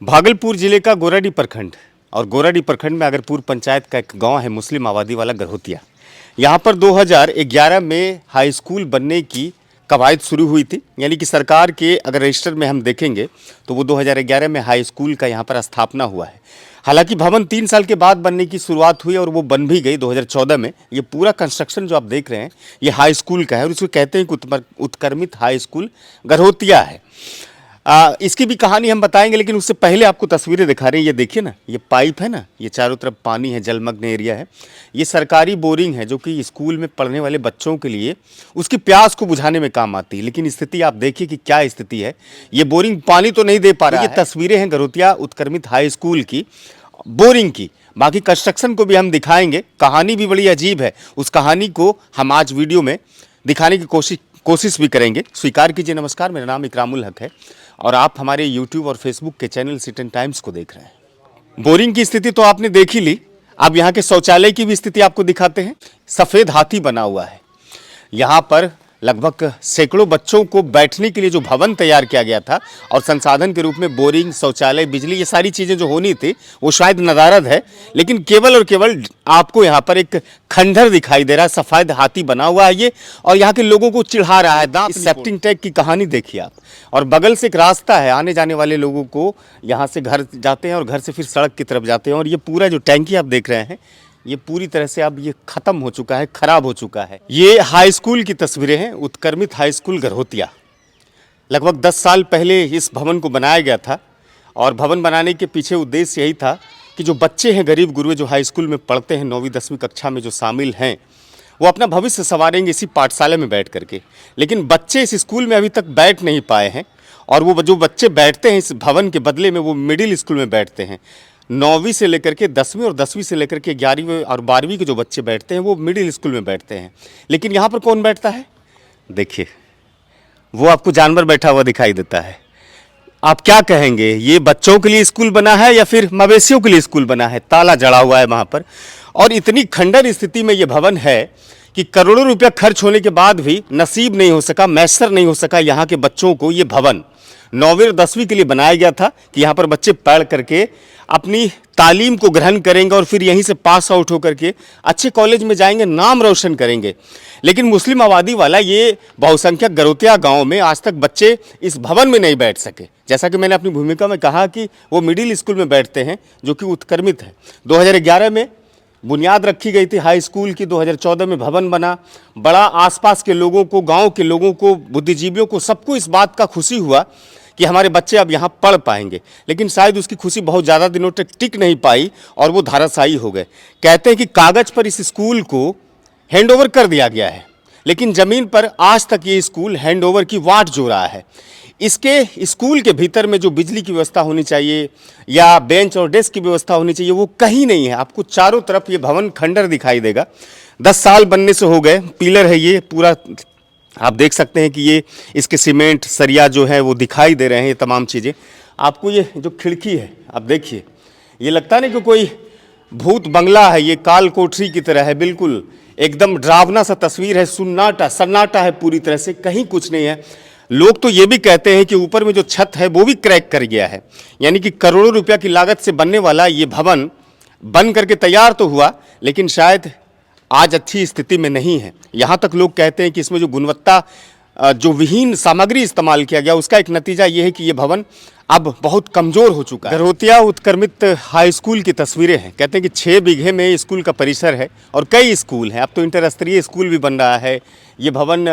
भागलपुर जिले का गोराडीह प्रखंड और गोराडीह प्रखंड में अगरपुर पंचायत का एक गांव है मुस्लिम आबादी वाला गरहोतिया। यहाँ पर 2011 में हाई स्कूल बनने की कवायद शुरू हुई थी, यानी कि सरकार के अगर रजिस्टर में हम देखेंगे तो वो 2011 में हाई स्कूल का यहाँ पर स्थापना हुआ है। हालांकि भवन 3 साल के बाद बनने की शुरुआत हुई और वो बन भी गई 2014 में। ये पूरा कंस्ट्रक्शन जो आप देख रहे हैं ये हाई स्कूल का है और इसको कहते हैं कि उत्क्रमित हाई स्कूल गरहोतिया है। इसकी भी कहानी हम बताएंगे, लेकिन उससे पहले आपको तस्वीरें दिखा रहे हैं। ये देखिए ना, ये पाइप है ना, ये चारों तरफ पानी है, जलमग्न एरिया है। ये सरकारी बोरिंग है जो कि स्कूल में पढ़ने वाले बच्चों के लिए उसकी प्यास को बुझाने में काम आती है। लेकिन स्थिति आप देखिए कि क्या स्थिति है। ये बोरिंग पानी तो नहीं दे पा रहा है। ये तस्वीरें हैं गरहोतिया उत्क्रमित हाई स्कूल की बोरिंग की। बाकी कंस्ट्रक्शन को भी हम दिखाएंगे। कहानी भी बड़ी अजीब है, उस कहानी को हम आज वीडियो में दिखाने की कोशिश भी करेंगे। स्वीकार कीजिए। नमस्कार, मेरा नाम इकरामुल हक है और आप हमारे YouTube और Facebook के चैनल सिटी टाइम्स को देख रहे हैं। बोरिंग की स्थिति तो आपने देख ही ली। अब यहाँ के शौचालय की भी स्थिति आपको दिखाते हैं। सफ़ेद हाथी बना हुआ है। यहाँ पर लगभग सैकड़ों बच्चों को बैठने के लिए जो भवन तैयार किया गया था और संसाधन के रूप में बोरिंग, शौचालय, बिजली, ये सारी चीज़ें जो होनी थी वो शायद नदारद है। लेकिन केवल और केवल आपको यहाँ पर एक खंडहर दिखाई दे रहा है। सफ़ेद हाथी बना हुआ है ये और यहाँ के लोगों को चिढ़ा रहा है। दांत सेप्टिंग टैंक की कहानी देखिए आप। और बगल से एक रास्ता है, आने जाने वाले लोगों को यहाँ से घर जाते हैं और घर से फिर सड़क की तरफ जाते हैं। और ये पूरा जो टैंकी आप देख रहे हैं ये पूरी तरह से अब ये ख़त्म हो चुका है, ख़राब हो चुका है। ये हाई स्कूल की तस्वीरें हैं, उत्क्रमित हाई स्कूल गरहोतिया। लगभग 10 साल पहले इस भवन को बनाया गया था और भवन बनाने के पीछे उद्देश्य यही था कि जो बच्चे हैं, गरीब गुरुए जो हाई स्कूल में पढ़ते हैं, 9वीं 10वीं कक्षा में जो शामिल हैं, वो अपना भविष्य संवारेंगे इसी पाठशाला में बैठ करके। लेकिन बच्चे इस स्कूल में अभी तक बैठ नहीं पाए हैं और वो जो बच्चे बैठते हैं इस भवन के बदले में वो मिडिल स्कूल में बैठते हैं। 9वीं से लेकर के 10वीं और 10वीं से लेकर के 11वीं और 12वीं के जो बच्चे बैठते हैं वो मिडिल स्कूल में बैठते हैं। लेकिन यहाँ पर कौन बैठता है? देखिए, वो आपको जानवर बैठा हुआ दिखाई देता है। आप क्या कहेंगे, ये बच्चों के लिए स्कूल बना है या फिर मवेशियों के लिए स्कूल बना है? ताला जड़ा हुआ है वहाँ पर और इतनी खंडर स्थिति में ये भवन है कि करोड़ों रुपया खर्च होने के बाद भी नसीब नहीं हो सका, मैसर नहीं हो सका यहाँ के बच्चों को। ये भवन 9वीं और 10वीं के लिए बनाया गया था कि यहाँ पर बच्चे पढ़ करके अपनी तालीम को ग्रहण करेंगे और फिर यहीं से पास आउट होकर के अच्छे कॉलेज में जाएंगे, नाम रोशन करेंगे। लेकिन मुस्लिम आबादी वाला ये बहुसंख्यक गरहोतिया गांव में आज तक बच्चे इस भवन में नहीं बैठ सके। जैसा कि मैंने अपनी भूमिका में कहा कि वो मिडिल स्कूल में बैठते हैं जो कि उत्क्रमित है। 2011 में बुनियाद रखी गई थी हाई स्कूल की, 2014 में भवन बना। बड़ा आसपास के लोगों को, गांव के लोगों को, बुद्धिजीवियों को, सबको इस बात का खुशी हुआ कि हमारे बच्चे अब यहाँ पढ़ पाएंगे। लेकिन शायद उसकी खुशी बहुत ज़्यादा दिनों तक टिक नहीं पाई और वो धाराशायी हो गए। कहते हैं कि कागज़ पर इस स्कूल को हैंडओवर कर दिया गया है, लेकिन ज़मीन पर आज तक ये स्कूल हैंडओवर की वाट जो रहा है। इसके स्कूल के भीतर में जो बिजली की व्यवस्था होनी चाहिए या बेंच और डेस्क की व्यवस्था होनी चाहिए वो कहीं नहीं है। आपको चारों तरफ ये भवन खंडर दिखाई देगा। 10 साल बनने से हो गए। पिलर है ये पूरा, आप देख सकते हैं कि ये इसके सीमेंट सरिया जो है वो दिखाई दे रहे हैं। ये तमाम चीज़ें आपको, ये जो खिड़की है आप देखिए, ये लगता नहीं कि कोई भूत बंगला है, ये काल कोठरी की तरह है। बिल्कुल एकदम डरावना सा तस्वीर है। सन्नाटा है पूरी तरह से, कहीं कुछ नहीं है। लोग तो ये भी कहते हैं कि ऊपर में जो छत है वो भी क्रैक कर गया है। यानी कि करोड़ों रुपया की लागत से बनने वाला ये भवन बन करके तैयार तो हुआ लेकिन शायद आज अच्छी स्थिति में नहीं है। यहाँ तक लोग कहते हैं कि इसमें जो गुणवत्ता जो विहीन सामग्री इस्तेमाल किया गया उसका एक नतीजा ये है कि ये भवन अब बहुत कमज़ोर हो चुका है। गरहोतिया उत्क्रमित हाई स्कूल की तस्वीरें हैं। कहते हैं कि 6 बीघे में स्कूल का परिसर है और कई स्कूल हैं। अब तो इंटर स्तरीय स्कूल भी बन रहा है। ये भवन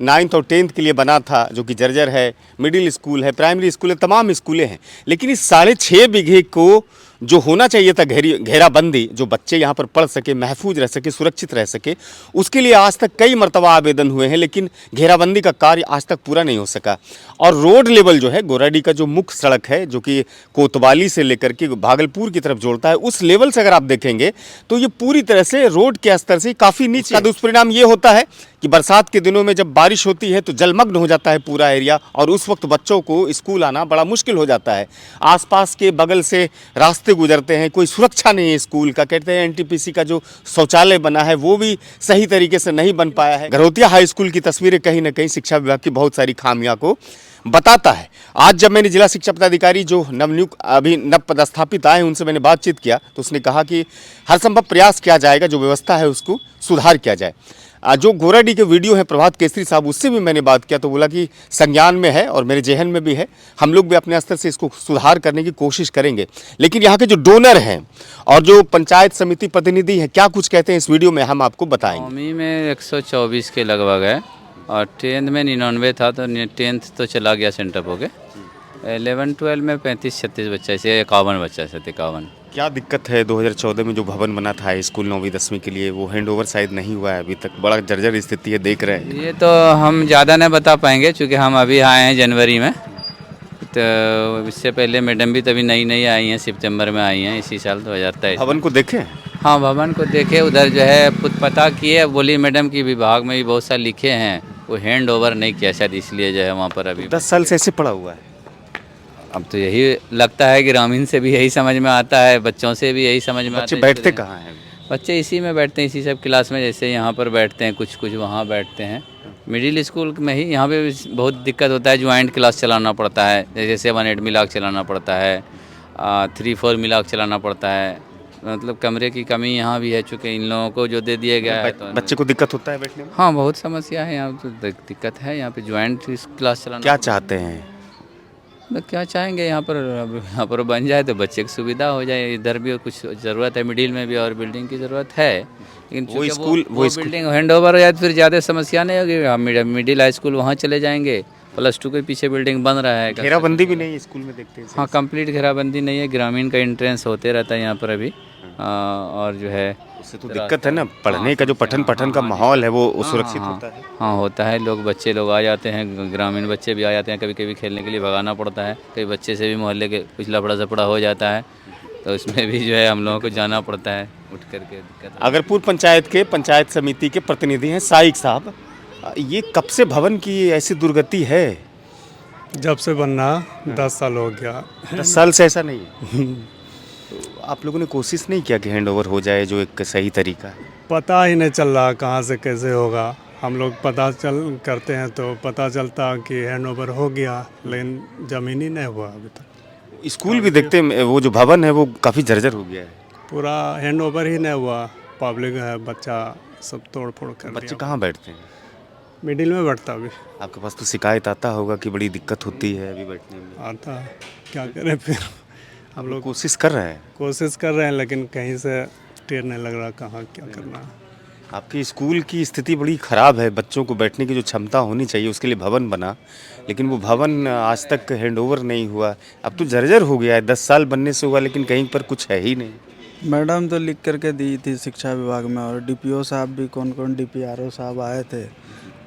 9th और 10th के लिए बना था जो कि जर्जर है। मिडिल स्कूल है, प्राइमरी स्कूल है, तमाम स्कूलें हैं। लेकिन इस 6.5 बीघे को जो होना चाहिए था घेराबंदी, जो बच्चे यहाँ पर पढ़ सके, महफूज रह सके, सुरक्षित रह सके, उसके लिए आज तक कई मरतबा आवेदन हुए हैं लेकिन घेराबंदी का कार्य आज तक पूरा नहीं हो सका। और रोड लेवल जो है, गोराडीह का जो मुख्य सड़क है जो कि कोतवाली से लेकर के भागलपुर की तरफ जोड़ता है, उस लेवल से अगर आप देखेंगे तो ये पूरी तरह से रोड के स्तर से काफ़ी नीचे। का दुष्परिणाम ये होता है कि बरसात के दिनों में जब बारिश होती है तो जलमग्न हो जाता है पूरा एरिया और उस वक्त बच्चों को स्कूल आना बड़ा मुश्किल हो जाता है। आसपास के बगल से रास्ते गुजरते हैं, कोई सुरक्षा नहीं है स्कूल का। कहते हैं एनटीपीसी का जो शौचालय बना है वो भी सही तरीके से नहीं बन पाया है। गरहोतिया हाई स्कूल की तस्वीरें कहीं ना कहीं शिक्षा विभाग की बहुत सारी खामियों को बताता है। आज जब मैंने जिला शिक्षा पदाधिकारी जो नवनियुक्त अभी नव पदस्थापित आए उनसे मैंने बातचीत किया तो उसने कहा कि हर संभव प्रयास किया जाएगा, जो व्यवस्था है उसको सुधार किया जाए। जो गोराडी के वीडियो है प्रभात केसरी साहब, उससे भी मैंने बात किया तो बोला कि संज्ञान में है और मेरे जेहन में भी है, हम लोग भी अपने स्तर से इसको सुधार करने की कोशिश करेंगे। लेकिन यहाँ के जो डोनर हैं और जो पंचायत समिति प्रतिनिधि हैं, क्या कुछ कहते हैं इस वीडियो में हम आपको बताएंगे। नौवीं में 124 के लगभग है और 10th में 99 था, तो 10th तो चला गया सेंटर हो के। 11-12 में 35-36 बच्चा, इसे 51 बच्चा, 51। क्या दिक्कत है 2014 में जो भवन बना था हाई स्कूल 9वीं 10वीं के लिए, वो हैंड ओवर शायद नहीं हुआ है अभी तक, बड़ा जर्जर स्थिति है, देख रहे हैं। ये तो हम ज़्यादा नहीं बता पाएंगे क्योंकि हम अभी आए हैं जनवरी में, तो इससे पहले मैडम भी तभी नई नई आई हैं, सितंबर में आई हैं इसी साल 2023। भवन को देखें? हाँ, भवन को देखे, उधर जो है पता किए, बोली मैडम की विभाग में भी बहुत सारे लिखे हैं, वो हैंड ओवर नहीं किया शायद, इसलिए जो है वहाँ पर अभी 10 साल से ऐसे पड़ा हुआ है। अब तो यही लगता है, ग्रामीण से भी यही समझ में आता है, बच्चों से भी यही समझ में आता बच्चे है। बैठते कहाँ हैं? बच्चे इसी में बैठते हैं, इसी सब क्लास में, जैसे यहाँ पर बैठते हैं, कुछ कुछ वहाँ बैठते हैं। मिडिल स्कूल में ही यहाँ पे बहुत दिक्कत होता है, ज्वाइंट क्लास चलाना पड़ता है, जैसे 7-8 मिला के चलाना पड़ता है, 3-4 मिला के चलाना पड़ता है। मतलब कमरे की कमी यहाँ भी है, चूँकि इन लोगों को जो दे दिया गया है तो बच्चे को दिक्कत होता है बैठने में? हाँ, बहुत समस्या है यहाँ, तो दिक्कत है यहाँ पे ज्वाइंट क्लास चलाना। क्या चाहते हैं? तो क्या चाहेंगे, यहाँ पर बन जाए तो बच्चे की सुविधा हो जाए। इधर भी कुछ ज़रूरत है, मिडिल में भी और बिल्डिंग की ज़रूरत है, लेकिन वो बिल्डिंग हैंड ओवर हो जाए तो फिर ज़्यादा समस्या नहीं होगी। हम मिडिल हाई स्कूल वहाँ चले जाएंगे, +2 के पीछे बिल्डिंग बन रहा है। घेराबंदी भी नहीं है स्कूल में, देखते हैं। हाँ, कंप्लीट घेराबंदी नहीं है, ग्रामीण का एंट्रेंस होते रहता है यहाँ पर अभी। और जो है उससे तो दिक्कत है ना, पढ़ने का जो पठन का माहौल है वो सुरक्षित होता है। हाँ, होता है, बच्चे लोग आ जाते हैं, ग्रामीण बच्चे भी आ जाते हैं, कभी कभी खेलने के लिए भगाना पड़ता है, कई बच्चे से भी मोहल्ले के कुछ लफड़ा झपड़ा हो जाता है, तो उसमें भी जो है हम लोगों को जाना पड़ता है उठ करके। दिक्कत अगरपुर पंचायत के पंचायत समिति के प्रतिनिधि हैं साइक साहब, ये कब से भवन की ऐसी दुर्गति है? जब से बनना 10 साल हो गया। 10 साल से ऐसा नहीं है? तो आप लोगों ने कोशिश नहीं किया कि हैंड ओवर हो जाए, जो एक सही तरीका है? पता ही नहीं चल रहा कहाँ से कैसे होगा। हम लोग पता करते हैं तो पता चलता कि हैंड ओवर हो गया, लेकिन ज़मीन ही नहीं हुआ अभी तक। स्कूल भी देखते हैं, वो जो भवन है वो काफ़ी जर्जर हो गया है, पूरा हैंड ओवर ही नहीं हुआ। पब्लिक है, बच्चा सब तोड़ फोड़ कर बच्चे दिया। कहाँ बैठते हैं? मिडिल में बैठता अभी। आपके पास तो शिकायत आता होगा कि बड़ी दिक्कत होती है अभी बैठने में। आता, क्या करें फिर। हम लोग कोशिश कर रहे हैं। कोशिश कर रहे हैं, लेकिन कहीं से टेर नहीं लग रहा कहाँ क्या करना है। आपकी स्कूल की स्थिति बड़ी ख़राब है, बच्चों को बैठने की जो क्षमता होनी चाहिए उसके लिए भवन बना, लेकिन वो भवन आज तक हैंड ओवर नहीं हुआ। अब तो जर्जर हो गया है, 10 साल बनने से हुआ लेकिन कहीं पर कुछ है ही नहीं। मैडम तो लिख करके दी थी शिक्षा विभाग में, और डीपीओ साहब भी, कौन कौन डीपीआरओ साहब आए थे,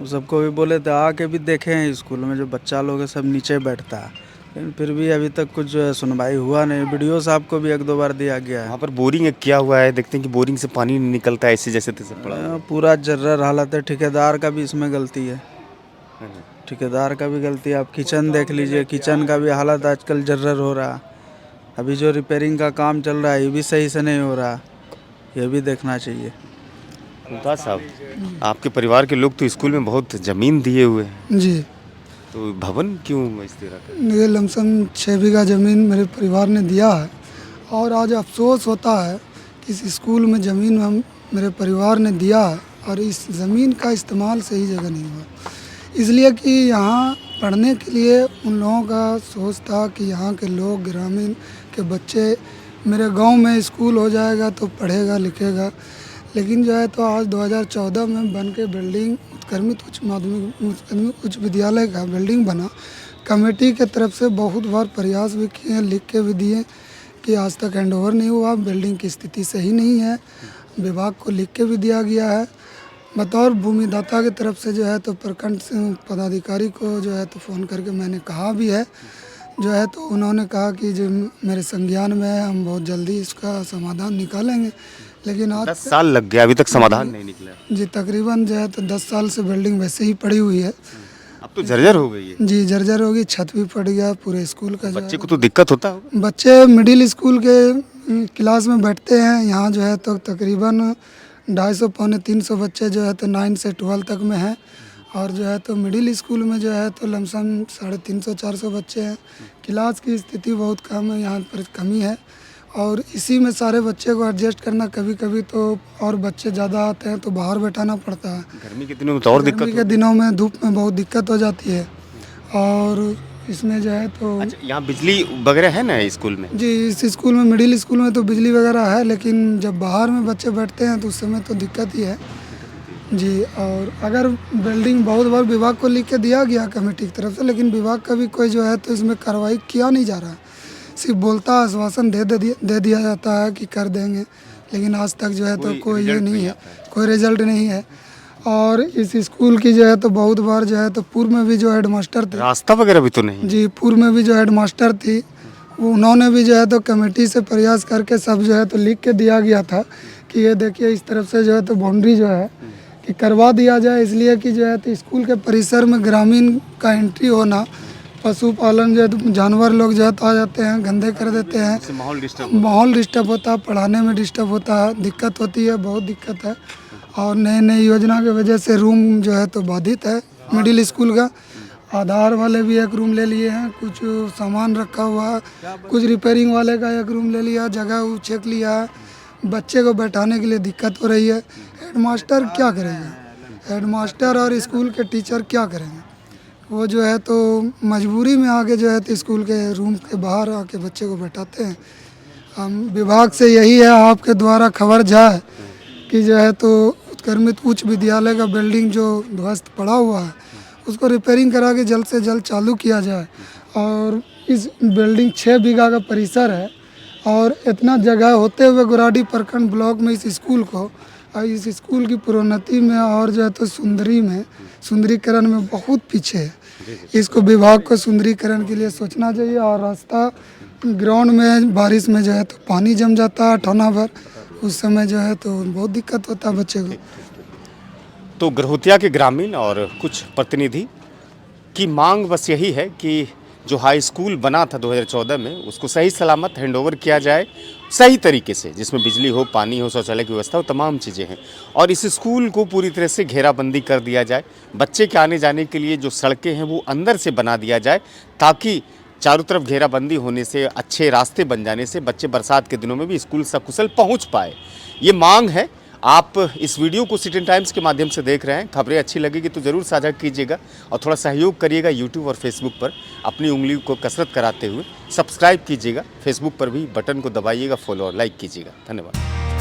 वो सबको भी बोले थे आके भी देखे हैं स्कूल में, जो बच्चा लोग है सब नीचे बैठता है, लेकिन फिर भी अभी तक कुछ सुनवाई हुआ नहीं। वीडियो साहब को भी 1-2 बार दिया गया है। वहाँ पर बोरिंग किया हुआ है, देखते हैं कि बोरिंग से पानी नहीं निकलता है, ऐसे जैसे तैसे पड़ा। पूरा जर्रर हालत है। ठेकेदार का भी इसमें गलती है, ठेकेदार का भी गलती है। आप किचन देख लीजिए, किचन का भी हालत आजकल जर्रर हो रहा। अभी जो रिपेयरिंग का काम चल रहा है ये भी सही से नहीं हो रहा, ये भी देखना चाहिए। मुमताज साहब, आपके परिवार के लोग तो स्कूल में बहुत ज़मीन दिए हुए हैं, जी, तो भवन क्यों इस तरह का? ये लमसम 6 बीघा ज़मीन मेरे परिवार ने दिया है, और आज अफसोस होता है कि इस स्कूल में ज़मीन हम मेरे परिवार ने दिया है और इस ज़मीन का इस्तेमाल सही जगह नहीं हुआ, इसलिए कि यहाँ पढ़ने के लिए उन लोगों का सोच था कि यहाँ के लोग, ग्रामीण के बच्चे, मेरे गांव में स्कूल हो जाएगा तो पढ़ेगा लिखेगा, लेकिन जो है तो आज 2014 में बन के बिल्डिंग उत्क्रमित उच्च विद्यालय का बिल्डिंग बना। कमेटी के तरफ से बहुत बार प्रयास भी किए, लिख के भी दिए कि आज तक हैंड ओवर नहीं हुआ, बिल्डिंग की स्थिति सही नहीं है, विभाग को लिख के भी दिया गया है। बतौर भूमिदाता की तरफ से जो है तो प्रखंड पदाधिकारी को जो है तो फ़ोन करके मैंने कहा भी है, जो है तो उन्होंने कहा कि जो मेरे संज्ञान में है, हम बहुत जल्दी इसका समाधान निकालेंगे, लेकिन आज 10 साल लग गया, अभी तक समाधान नहीं निकला। जी, तकरीबन जो है तो 10 साल से बिल्डिंग वैसे ही पड़ी हुई है। अब तो जर्जर हो गई है। जी, जर्जर होगी, छत भी फट गया पूरे स्कूल का। बच्चे को तो दिक्कत होता होगा। बच्चे मिडिल स्कूल के क्लास में बैठते हैं, यहाँ जो है तो तकरीबन 250 पौने 300 बच्चे जो है तो 9 से 12 तक में हैं, और जो है तो मिडिल स्कूल में जो है तो लमसम 350-400 बच्चे हैं। क्लास की स्थिति बहुत कम है, यहाँ पर कमी है और इसी में सारे बच्चे को एडजस्ट करना, कभी कभी तो और बच्चे ज़्यादा आते हैं तो बाहर बैठाना पड़ता है। गर्मी के दिनों में तो और दिक्कत गर्मी के दिनों में धूप में बहुत दिक्कत हो जाती है और इसमें जो है तो अच्छा, यहाँ बिजली वगैरह है ना स्कूल में? जी, इस स्कूल में मिडिल स्कूल में तो बिजली वगैरह है, लेकिन जब बाहर में बच्चे बैठते हैं तो उस समय तो दिक्कत ही है जी। और अगर बिल्डिंग बहुत बार विभाग को लिख के दिया गया कमेटी की तरफ से, लेकिन विभाग का भी कोई जो है तो इसमें कार्रवाई किया नहीं जा रहा है। सिर्फ बोलता आश्वासन दे दिया जाता है कि कर देंगे, लेकिन आज तक जो है तो कोई ये नहीं है, कोई रिजल्ट नहीं है। और इस स्कूल की जो है तो बहुत बार जो है तो पूर्व में भी जो हेडमास्टर थे, रास्ता वगैरह भी तो नहीं? जी, पूर्व में भी जो हेडमास्टर थी उन्होंने भी जो है तो कमेटी से प्रयास करके सब जो है तो लिख के दिया गया था कि ये देखिए इस तरफ से जो है तो बाउंड्री जो है कि करवा दिया जाए, इसलिए कि जो है तो स्कूल के परिसर में ग्रामीण का एंट्री होना, पशुपालन जो है तो जानवर लोग जो है तो आ जाते हैं, गंदे कर देते हैं, माहौल डिस्टर्ब होता है, पढ़ाने में डिस्टर्ब होता है, दिक्कत होती है, बहुत दिक्कत है। और नए नए योजना की वजह से रूम जो है तो बाधित है मिडिल स्कूल का। आधार वाले भी एक रूम ले लिए हैं, कुछ सामान रखा हुआ है, कुछ रिपेयरिंग वाले का एक रूम ले लिया, जगह वो चेक लिया है, बच्चे को बैठाने के लिए दिक्कत हो रही है। हेडमास्टर क्या करेगा, हेडमास्टर और स्कूल के टीचर क्या करेंगे, वो जो है तो मजबूरी में आके जो है तो स्कूल के रूम के बाहर आके बच्चे को बैठाते हैं। हम विभाग से यही है आपके द्वारा खबर जाए कि जो है तो उत्क्रमित उच्च विद्यालय का बिल्डिंग जो ध्वस्त पड़ा हुआ है उसको रिपेयरिंग करा के जल्द से जल्द चालू किया जाए। और इस बिल्डिंग 6 बीघा का परिसर है और इतना जगह होते हुए गोराडी प्रखंड ब्लॉक में इस स्कूल को और इस स्कूल की प्रोन्नति में और जो है तो सुंदरीकरण में बहुत पीछे है। इसको विभाग को सुंदरीकरण के लिए सोचना चाहिए। और रास्ता ग्राउंड में बारिश में जो है तो पानी जम जाता है ठोना भर, उस समय जो है तो बहुत दिक्कत होता है बच्चे को। तो गरहोतिया के ग्रामीण और कुछ प्रतिनिधि की मांग बस यही है कि जो हाई स्कूल बना था 2014 में उसको सही सलामत हैंडओवर किया जाए, सही तरीके से, जिसमें बिजली हो, पानी हो, शौचालय की व्यवस्था हो, तमाम चीज़ें हैं। और इस स्कूल को पूरी तरह से घेराबंदी कर दिया जाए, बच्चे के आने जाने के लिए जो सड़कें हैं वो अंदर से बना दिया जाए, ताकि चारों तरफ घेराबंदी होने से, अच्छे रास्ते बन जाने से बच्चे बरसात के दिनों में भी स्कूल सकुशल पहुंच पाए। ये मांग है। आप इस वीडियो को सिटीजन टाइम्स के माध्यम से देख रहे हैं। खबरें अच्छी लगेगी तो ज़रूर साझा कीजिएगा और थोड़ा सहयोग करिएगा। यूट्यूब और फेसबुक पर अपनी उंगली को कसरत कराते हुए सब्सक्राइब कीजिएगा। फेसबुक पर भी बटन को दबाइएगा, फॉलो और लाइक कीजिएगा। धन्यवाद।